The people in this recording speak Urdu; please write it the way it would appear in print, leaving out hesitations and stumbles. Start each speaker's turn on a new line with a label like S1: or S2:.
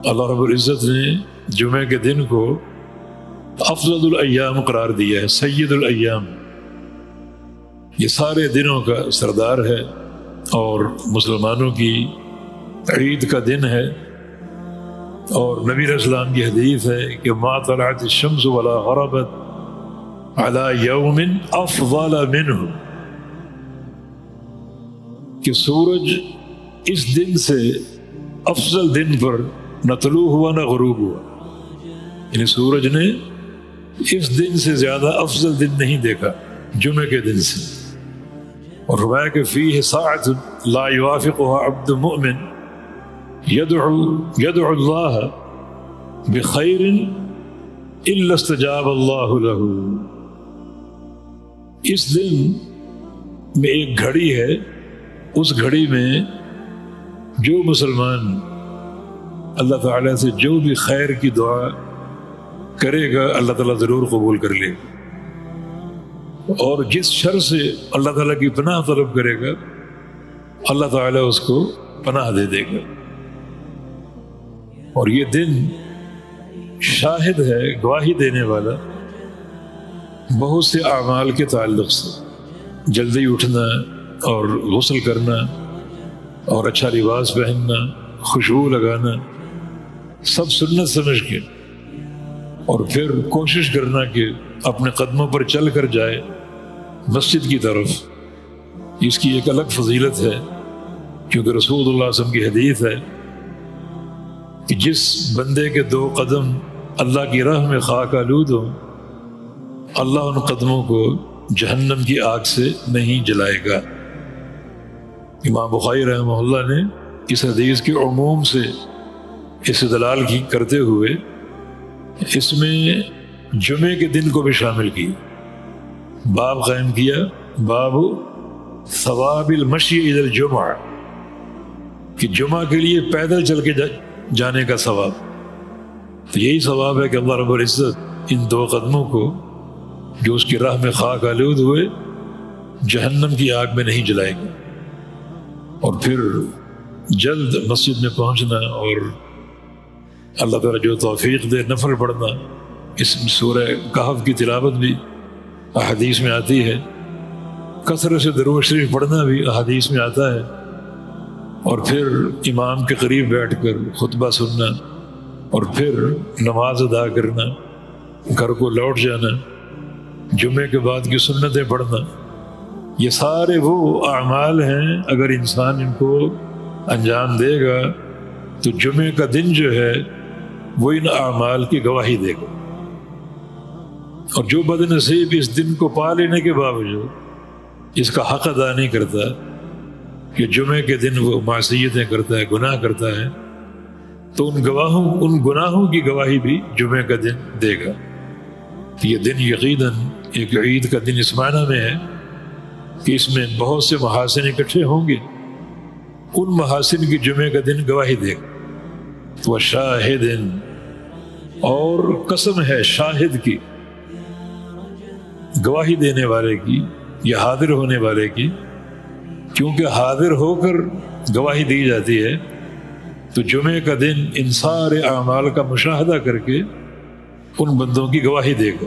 S1: اللہ رب العزت نے جمعے کے دن کو افضل الایام قرار دیا ہے، سید الایام، یہ سارے دنوں کا سردار ہے اور مسلمانوں کی عید کا دن ہے۔ اور نبی علیہ السلام کی حدیث ہے کہ ما طلعت الشمس ولا غربت على یوم افضل منہ، کہ سورج اس دن سے افضل دن پر نہ طلوع ہوا نہ غروب ہوا، یعنی سورج نے اس دن سے زیادہ افضل دن نہیں دیکھا جمعے کے دن سے۔ اور روایہ کہ فیہ ساعۃ لا یوافقها عبد مؤمن يدعو اللہ بخیر الا استجاب اللہ له، اس دن میں ایک گھڑی ہے، اس گھڑی میں جو مسلمان اللہ تعالیٰ سے جو بھی خیر کی دعا کرے گا اللہ تعالیٰ ضرور قبول کر لے گا، اور جس شر سے اللہ تعالیٰ کی پناہ طلب کرے گا اللہ تعالیٰ اس کو پناہ دے دے گا۔ اور یہ دن شاہد ہے، گواہی دینے والا بہت سے اعمال کے تعلق سے، جلدی اٹھنا اور غسل کرنا اور اچھا لباس پہننا، خوشبو لگانا، سب سنت سمجھ کے، اور پھر کوشش کرنا کہ اپنے قدموں پر چل کر جائے مسجد کی طرف، اس کی ایک الگ فضیلت ہے، کیونکہ رسول اللہ صلی اللہ علیہ وسلم کی حدیث ہے کہ جس بندے کے 2 قدم اللہ کی راہ میں خاک آلود ہوں اللہ ان قدموں کو جہنم کی آگ سے نہیں جلائے گا۔ امام بخاری رحمہ اللہ نے اس حدیث کے عموم سے استدلال کی کرتے ہوئے اس میں جمعے کے دن کو بھی شامل کیا، باب قائم کیا، باب ثواب المشی الی الجمعہ، کہ جمعہ کے لیے پیدل چل کے جانے کا ثواب۔ تو یہی ثواب ہے کہ اللہ رب العزت ان 2 قدموں کو جو اس کی راہ میں خاک آلود ہوئے جہنم کی آگ میں نہیں جلائے گا۔ اور پھر جلد مسجد میں پہنچنا اور اللہ تعالیٰ جو توفیق دے نفل پڑھنا، اس سورہ کہف کی تلاوت بھی احادیث میں آتی ہے، کثرت سے درود شریف پڑھنا بھی احادیث میں آتا ہے، اور پھر امام کے قریب بیٹھ کر خطبہ سننا اور پھر نماز ادا کرنا، گھر کو لوٹ جانا، جمعے کے بعد کی سنتیں پڑھنا، یہ سارے وہ اعمال ہیں اگر انسان ان کو انجام دے گا تو جمعے کا دن جو ہے وہ ان اعمال کی گواہی دے گا۔ اور جو بد نصیب اس دن کو پا لینے کے باوجود اس کا حق ادا نہیں کرتا کہ جمعے کے دن وہ معصیتیں کرتا ہے، گناہ کرتا ہے، تو ان گناہوں کی گواہی بھی جمعے کا دن دے گا۔ یہ دن یقیناً ایک عید کا دن اس معنی میں ہے کہ اس میں بہت سے محاسن اکٹھے ہوں گے، ان محاسن کی جمعے کا دن گواہی دے گا۔ وہ شاہد، اور قسم ہے شاہد کی، گواہی دینے والے کی یا حاضر ہونے والے کی، کیونکہ حاضر ہو کر گواہی دی جاتی ہے تو جمعے کا دن ان سارے اعمال کا مشاہدہ کر کے ان بندوں کی گواہی دے گا۔